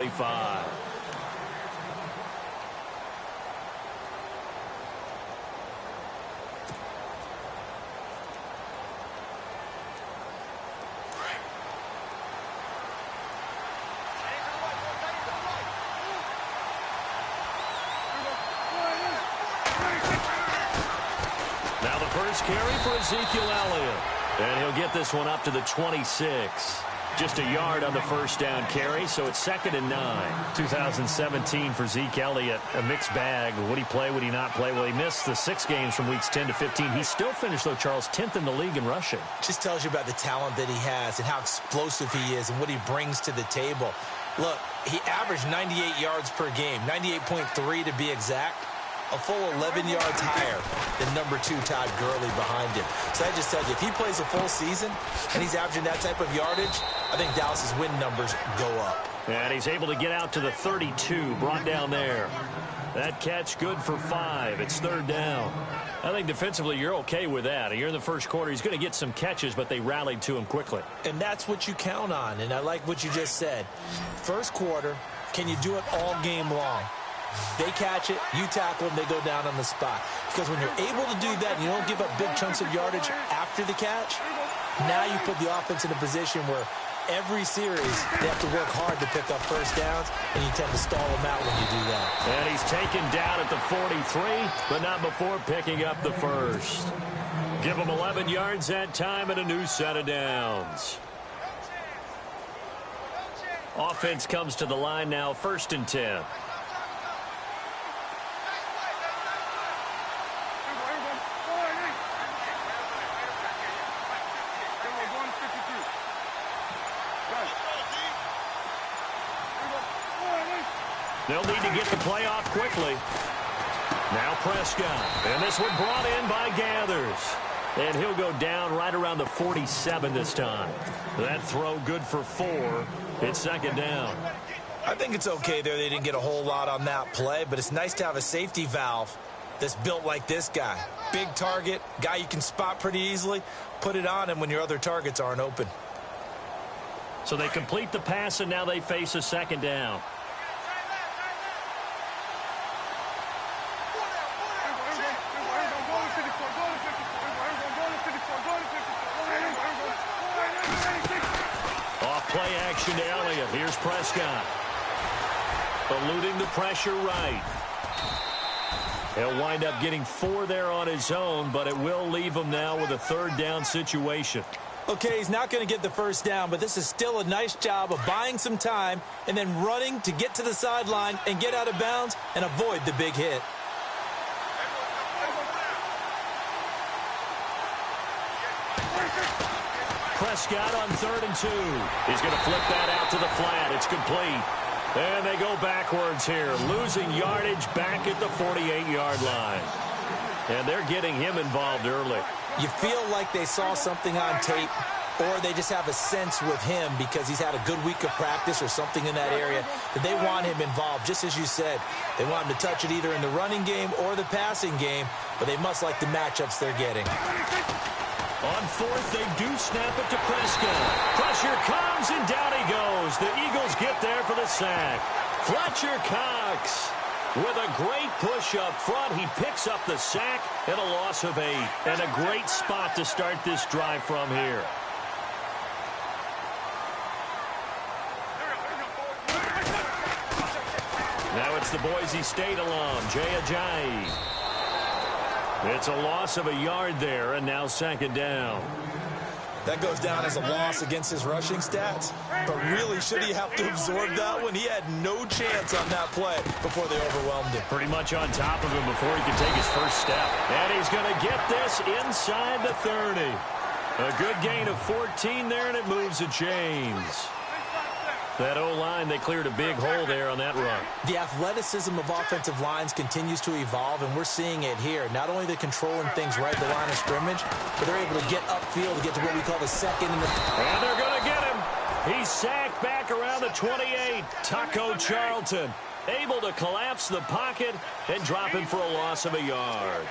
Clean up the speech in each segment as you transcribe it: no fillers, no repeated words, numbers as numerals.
25. Now the first carry for Ezekiel Elliott. And he'll get this one up to the 26. Just a yard on the first down carry, so it's 2nd and 9. 2017 for Zeke Elliott, a mixed bag. Would he play, would he not play? Well, he missed the 6 games from weeks 10 to 15. He still finished, though, Charles, 10th in the league in rushing. Just tells you about the talent that he has and how explosive he is and what he brings to the table. Look, he averaged 98 yards per game, 98.3 to be exact. A full 11 yards higher than number 2 Todd Gurley behind him. So I just tell you, if he plays a full season and he's averaging that type of yardage, I think Dallas's win numbers go up. And he's able to get out to the 32, brought down there. That catch good for 5. It's 3rd down. I think defensively you're okay with that. You're in the first quarter. He's going to get some catches, but they rallied to him quickly. And that's what you count on, and I like what you just said. First quarter, can you do it all game long? They catch it, you tackle them, they go down on the spot. Because when you're able to do that and you don't give up big chunks of yardage after the catch, now you put the offense in a position where every series they have to work hard to pick up first downs, and you tend to stall them out when you do that. And he's taken down at the 43, but not before picking up the first. Give him 11 yards that time and a new set of downs. Offense comes to the line now, 1st and 10. They'll need to get the play off quickly. Now Prescott. And this one brought in by Gathers. And he'll go down right around the 47 this time. That throw good for 4. It's 2nd down. I think it's okay there. They didn't get a whole lot on that play, but it's nice to have a safety valve that's built like this guy. Big target, guy you can spot pretty easily. Put it on him when your other targets aren't open. So they complete the pass, and now they face a 2nd down. Play action to Elliott. Here's Prescott. Eluding the pressure right. He'll wind up getting 4 there on his own, but it will leave him now with a 3rd down situation. Okay, he's not going to get the first down, but this is still a nice job of buying some time and then running to get to the sideline and get out of bounds and avoid the big hit. Prescott on 3rd and 2. He's going to flip that out to the flat. It's complete. And they go backwards here, losing yardage back at the 48-yard line. And they're getting him involved early. You feel like they saw something on tape, or they just have a sense with him because he's had a good week of practice or something in that area that they want him involved. Just as you said, they want him to touch it either in the running game or the passing game, but they must like the matchups they're getting. On 4th, they do snap it to Prescott. Pressure comes, and down he goes. The Eagles get there for the sack. Fletcher Cox with a great push up front. He picks up the sack and a loss of 8. And a great spot to start this drive from here. Now it's the Boise State alum, Jay Ajayi. It's a loss of a yard there, and now 2nd down. That goes down as a loss against his rushing stats. But really, should he have to absorb that one? He had no chance on that play before they overwhelmed him. Pretty much on top of him before he could take his first step. And he's going to get this inside the 30. A good gain of 14 there, and it moves the chains. That O-line, they cleared a big hole there on that run. The athleticism of offensive lines continues to evolve, and we're seeing it here. Not only are they controlling things right at the line of scrimmage, but they're able to get upfield to get to what we call the second. And they're going to get him. He's sacked back around the 28. Taco Charlton able to collapse the pocket and drop him for a loss of a yard.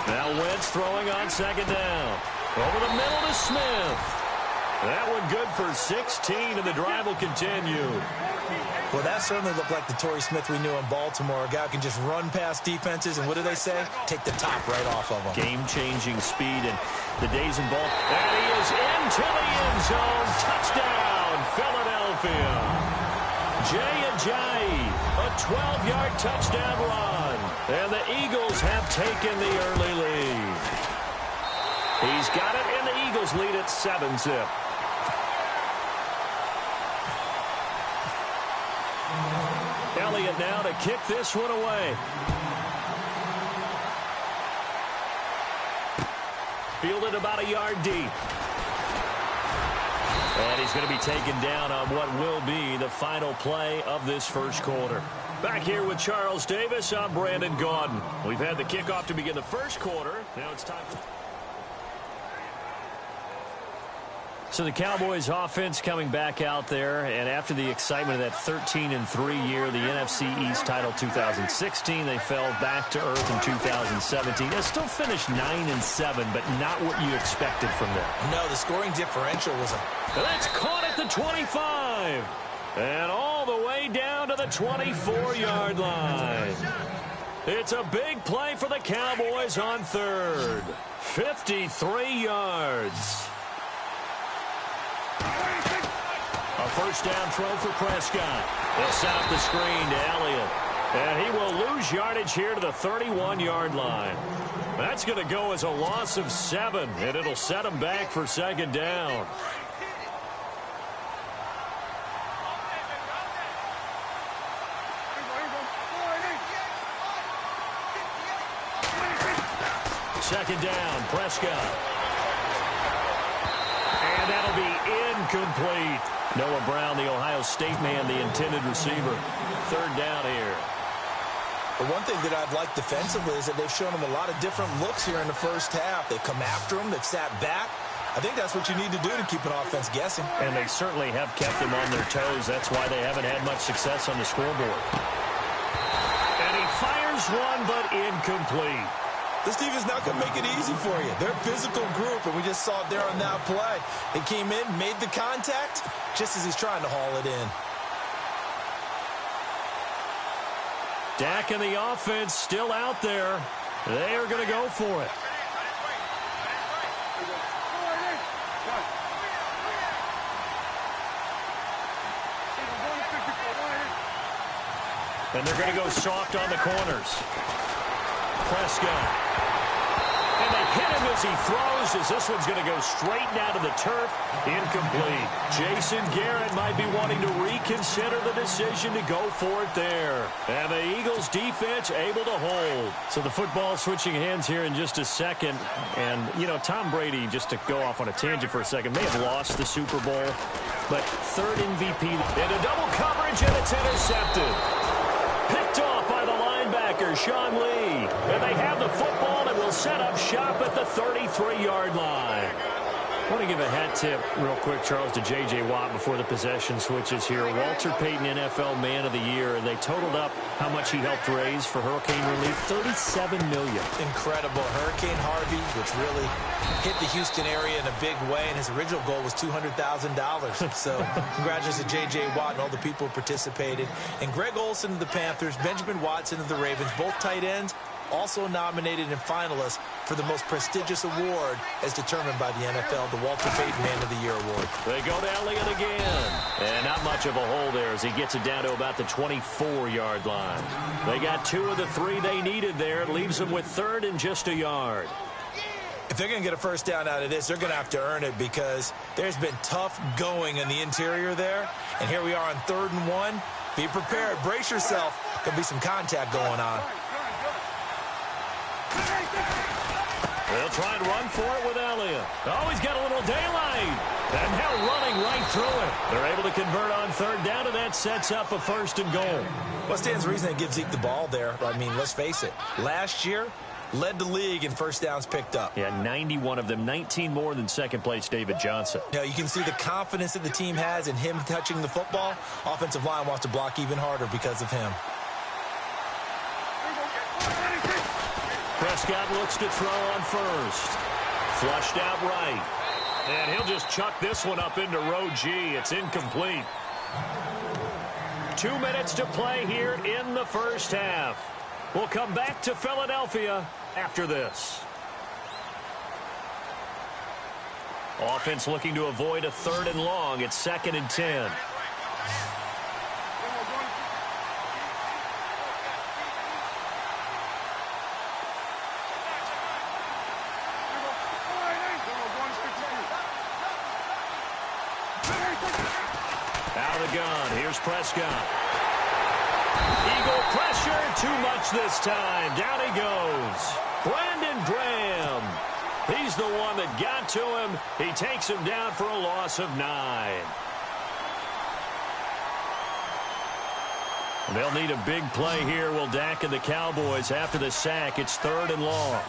Now Wentz throwing on 2nd down. Over the middle to Smith. That one good for 16, and the drive will continue. Well, that certainly looked like the Torrey Smith we knew in Baltimore. A guy who can just run past defenses, and what do they say? Take the top right off of them. Game-changing speed, and the days in Baltimore. And he is into the end zone. Touchdown, Philadelphia. Jay Ajayi, a 12-yard touchdown run. And the Eagles have taken the early lead. He's got it, and the Eagles lead at 7-zip. Elliott now to kick this one away. Fielded about a yard deep. And he's going to be taken down on what will be the final play of this first quarter. Back here with Charles Davis, I'm Brandon Gaudin. We've had the kickoff to begin the first quarter. Now it's time for... So the Cowboys offense coming back out there, and after the excitement of that 13-3 year, the NFC East title 2016, they fell back to earth in 2017. They still finished 9-7, but not what you expected from them. No, the scoring differential was a... That's caught at the 25. And all the way down to the 24-yard line. It's a big play for the Cowboys on third. 53 yards. A first down throw for Prescott. They'll set up the screen to Elliott. And he will lose yardage here to the 31-yard line. That's going to go as a loss of 7, and it'll set him back for second down. Second down, Prescott. And that'll be incomplete. Noah Brown, the Ohio State man, the intended receiver. Third down here. The one thing that I've liked defensively is that they've shown him a lot of different looks here in the first half. They've come after him. They've sat back. I think that's what you need to do to keep an offense guessing. And they certainly have kept them on their toes. That's why they haven't had much success on the scoreboard. And he fires one, but incomplete. This team is not going to make it easy for you. They're a physical group, and we just saw it there on that play. They came in, made the contact, just as he's trying to haul it in. Dak and the offense still out there. They are going to go for it. And they're going to go soft on the corners. Prescott. And they hit him as he throws, as this one's going to go straight down to the turf. Incomplete. Jason Garrett might be wanting to reconsider the decision to go for it there. And the Eagles defense able to hold. So the football switching hands here in just a second. And, you know, Tom Brady, just to go off on a tangent for a second, may have lost the Super Bowl. But third MVP. Into double coverage, and it's intercepted. Picked off by the linebacker, Sean Lee. And they have the football and will set up shop at the 33-yard line. I want to give a hat tip real quick, Charles, to J.J. Watt before the possession switches here. Walter Payton, NFL Man of the Year. They totaled up how much he helped raise for hurricane relief, $37 million. Incredible. Hurricane Harvey, which really hit the Houston area in a big way, and his original goal was $200,000. So congratulations to J.J. Watt and all the people who participated. And Greg Olsen of the Panthers, Benjamin Watson of the Ravens, both tight ends, also nominated and finalists for the most prestigious award as determined by the NFL, the Walter Payton Man of the Year Award. They go to Elliott again. And not much of a hole there as he gets it down to about the 24-yard line. They got 2 of the 3 they needed there. It leaves them with third and just a yard. If they're going to get a first down out of this, they're going to have to earn it because there's been tough going in the interior there. And here we are on 3rd and 1. Be prepared. Brace yourself. There'll be some contact going on. They'll try and run for it with Elliott. Oh, he's got a little daylight. And now running right through it. They're able to convert on 3rd down, and that sets up a 1st and goal. What stands to reason they give Zeke the ball there? I mean, let's face it. Last year, led the league in first downs picked up. Yeah, 91 of them, 19 more than second place David Johnson. Now, you can see the confidence that the team has in him touching the football. Offensive line wants to block even harder because of him. Prescott looks to throw on 1st. Flushed out right. And he'll just chuck this one up into row G. It's incomplete. 2 minutes to play here in the first half. We'll come back to Philadelphia after this. Offense looking to avoid a 3rd and long. It's 2nd and 10. Out of the gun. Here's Prescott. Eagle pressure. Too much this time. Down he goes. Brandon Graham. He's the one that got to him. He takes him down for a loss of 9. They'll need a big play here, will Dak and the Cowboys, after the sack. It's 3rd and long.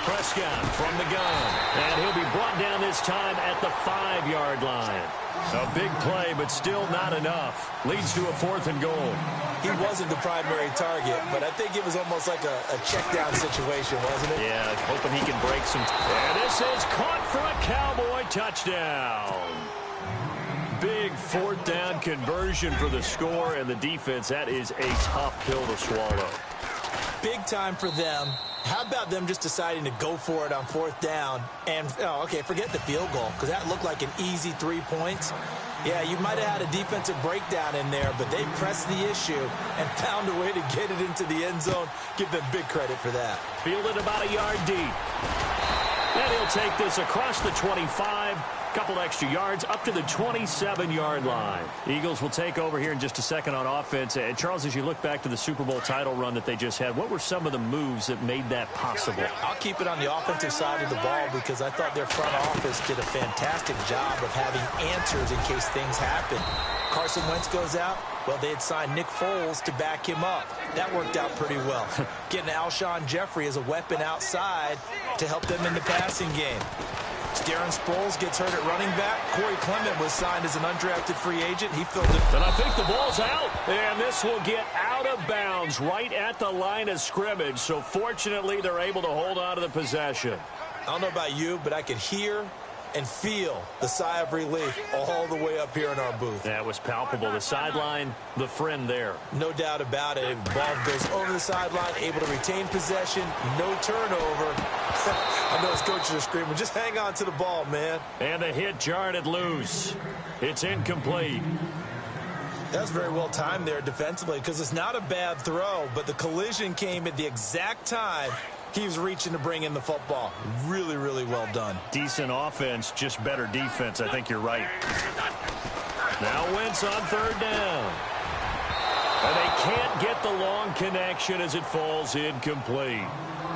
Prescott from the gun. And he'll be brought down this time at the 5-yard line. A big play, but still not enough. Leads to a 4th and goal. He wasn't the primary target, but I think it was almost like a check-down situation, wasn't it? Yeah, hoping he can break some. And this is caught for a Cowboy touchdown. Big 4th down conversion for the score, and the defense, that is a tough pill to swallow. Big time for them. How about them just deciding to go for it on 4th down? And, okay, forget the field goal, because that looked like an easy 3 points. Yeah, you might have had a defensive breakdown in there, but they pressed the issue and found a way to get it into the end zone. Give them big credit for that. Fielded about a yard deep. And he'll take this across the 25. Couple extra yards up to the 27-yard line. Eagles will take over here in just a second on offense. And Charles, as you look back to the Super Bowl title run that they just had, what were some of the moves that made that possible? I'll keep it on the offensive side of the ball because I thought their front office did a fantastic job of having answers in case things happen. Carson Wentz goes out. Well, they had signed Nick Foles to back him up. That worked out pretty well. Getting Alshon Jeffrey as a weapon outside to help them in the passing game. Darren Sproles gets hurt at running back. Corey Clement was signed as an undrafted free agent. He filled it. And I think the ball's out. And this will get out of bounds right at the line of scrimmage. So fortunately, they're able to hold on to the possession. I don't know about you, but I could hear and feel the sigh of relief all the way up here in our booth. That was palpable. The sideline, the friend there. No doubt about it. The ball goes over the sideline, able to retain possession, no turnover. I know his coaches are screaming, just hang on to the ball, man. And the hit jarred it loose. It's incomplete. That's very well timed there defensively because it's not a bad throw, but the collision came at the exact time he was reaching to bring in the football. Really, really well done. Decent offense, just better defense. I think you're right. Now Wentz on 3rd down. And they can't get the long connection as it falls incomplete.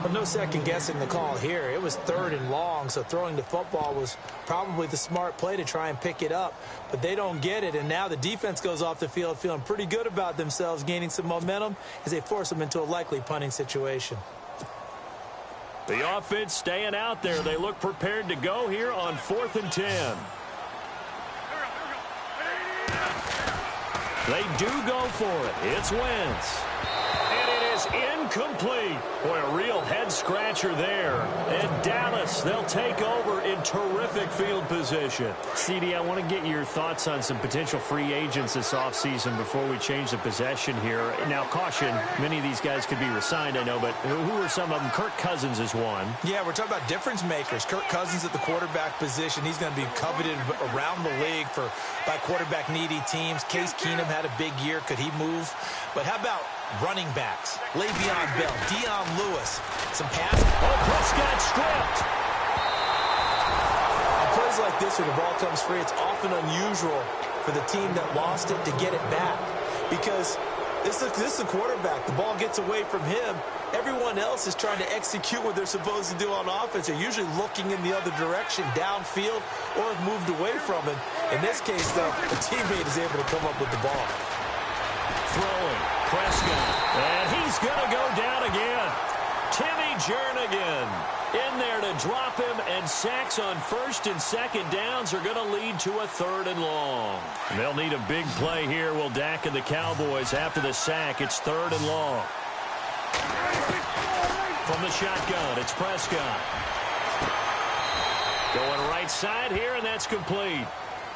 Well, no second guessing the call here. It was 3rd and long, so throwing the football was probably the smart play to try and pick it up. But they don't get it, and now the defense goes off the field feeling pretty good about themselves, gaining some momentum as they force them into a likely punting situation. The offense staying out there. They look prepared to go here on 4th and 10. They do go for it. It's Wentz. And it is incomplete. Boy, a real head-scratcher there. And Dallas, they'll take over in terrific field position. CD, I want to get your thoughts on some potential free agents this offseason before we change the possession here. Now, caution, many of these guys could be re-signed, I know, but who are some of them? Kirk Cousins is one. Yeah, we're talking about difference makers. Kirk Cousins at the quarterback position. He's going to be coveted around the league by quarterback-needy teams. Case Keenum had a big year. Could he move? But how about running backs? Le'Veon Bell, Dion Lewis, some passing. Oh, Prescott stripped. On plays like this where the ball comes free, it's often unusual for the team that lost it to get it back because this is a quarterback. The ball gets away from him. Everyone else is trying to execute what they're supposed to do on offense. They're usually looking in the other direction, downfield, or have moved away from him. In this case, though, the teammate is able to come up with the ball. Throwing, Prescott, and he's going to go down again. Timmy Jernigan in there to drop him, and sacks on first and second downs are going to lead to a 3rd and long. And they'll need a big play here, will Dak and the Cowboys. After the sack, it's 3rd and long. From the shotgun, it's Prescott. Going right side here, and that's complete.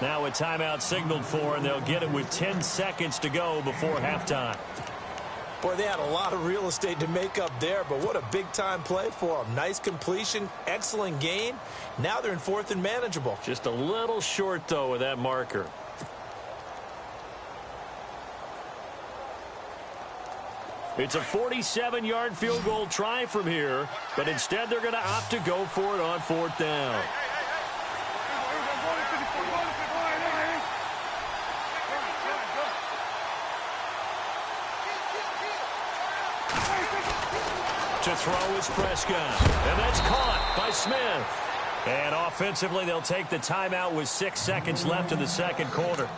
Now a timeout signaled for, and they'll get it with 10 seconds to go before halftime. Boy, they had a lot of real estate to make up there, but what a big-time play for them. Nice completion, excellent gain. Now they're in 4th and manageable. Just a little short, though, with that marker. It's a 47-yard field goal try from here, but instead they're going to opt to go for it on 4th down. To throw is Prescott, and that's caught by Smith. And offensively, they'll take the timeout with 6 seconds left in the second quarter.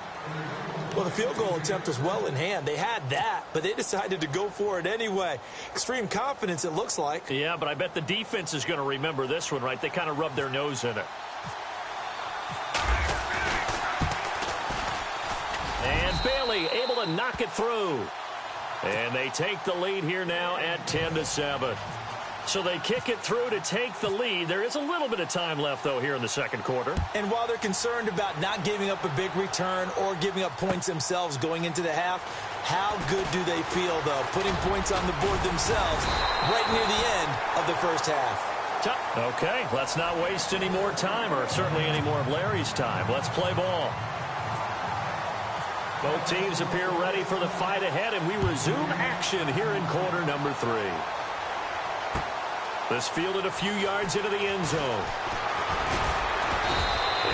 Well, the field goal attempt was well in hand. They had that, but they decided to go for it anyway. Extreme confidence, it looks like. Yeah, but I bet the defense is going to remember this one, right? They kind of rubbed their nose in it. And Bailey able to knock it through. And they take the lead here now at 10-7. So they kick it through to take the lead. There is a little bit of time left, though, here in the second quarter. And while they're concerned about not giving up a big return or giving up points themselves going into the half, how good do they feel, though, putting points on the board themselves right near the end of the first half? Okay, let's not waste any more time, or certainly any more of Larry's time. Let's play ball. Both teams appear ready for the fight ahead, and we resume action here in quarter number 3. This fielded a few yards into the end zone.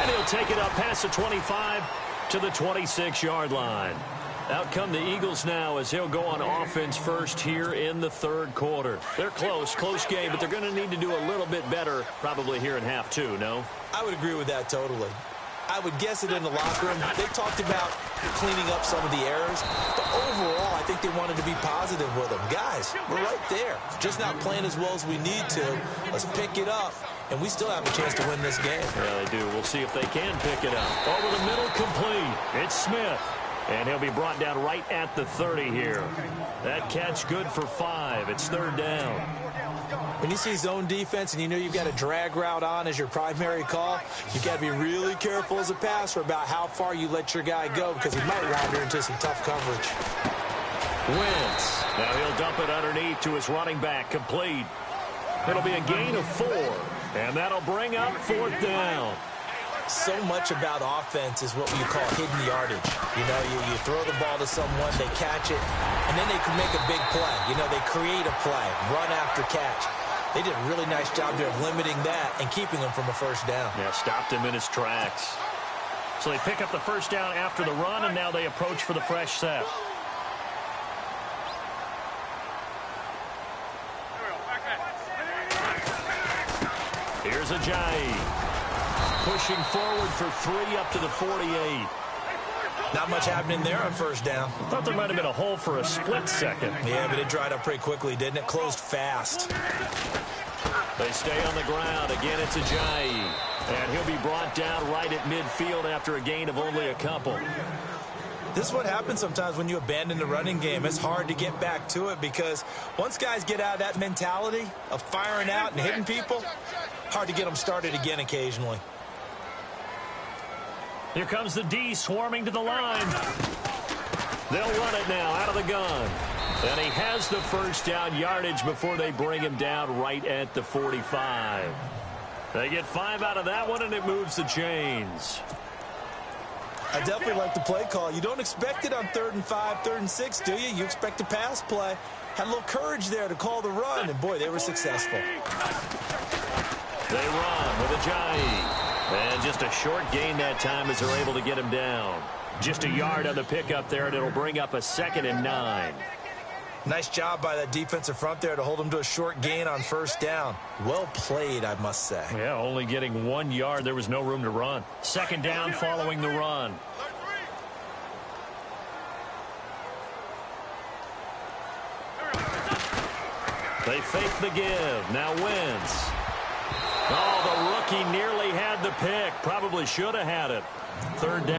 And he'll take it up past the 25 to the 26-yard line. Out come the Eagles now as he'll go on offense first here in the third quarter. They're close game, but they're going to need to do a little bit better probably here in half 2, no? I would agree with that totally. I would guess it in the locker room. They talked about cleaning up some of the errors, but overall, I think they wanted to be positive with them. Guys, we're right there. Just not playing as well as we need to. Let's pick it up, and we still have a chance to win this game. Yeah, they do. We'll see if they can pick it up. Over the middle, complete. It's Smith, and he'll be brought down right at the 30 here. That catch good for 5. It's 3rd down. When you see zone defense and you know you've got a drag route on as your primary call, you've got to be really careful as a passer about how far you let your guy go because he might wander into some tough coverage. Wentz. Now he'll dump it underneath to his running back. Complete. It'll be a gain of 4, and that'll bring up 4th down. So much about offense is what you call hidden yardage. You know, you throw the ball to someone, they catch it, and then they can make a big play. You know, they create a play, run after catch. They did a really nice job there of limiting that and keeping him from a first down. Yeah, stopped him in his tracks. So they pick up the first down after the run, and now they approach for the fresh set. Here's Ajayi. Pushing forward for 3 up to the 48. Not much happening there on first down. I thought there might have been a hole for a split second. Yeah, but it dried up pretty quickly, didn't it? Closed fast. They stay on the ground. Again, it's Ajayi. And he'll be brought down right at midfield after a gain of only a couple. This is what happens sometimes when you abandon the running game. It's hard to get back to it because once guys get out of that mentality of firing out and hitting people, hard to get them started again occasionally. Here comes the D swarming to the line. They'll run it now out of the gun. And he has the first down yardage before they bring him down right at the 45. They get 5 out of that one, and it moves the chains. I definitely like the play call. You don't expect it on 3rd and 5, 3rd and 6, do you? You expect a pass play. Had a little courage there to call the run, and boy, they were successful. They run with Ajayi. And just a short gain that time as they're able to get him down. Just a yard on the pickup there, and it'll bring up a 2nd and 9. Nice job by that defensive front there to hold him to a short gain on first down. Well played, I must say. Yeah, only getting 1 yard. There was no room to run. 2nd down following the run. They fake the give. Now Wentz. Oh, the rookie nearly had the pick. Probably should have had it. Third down.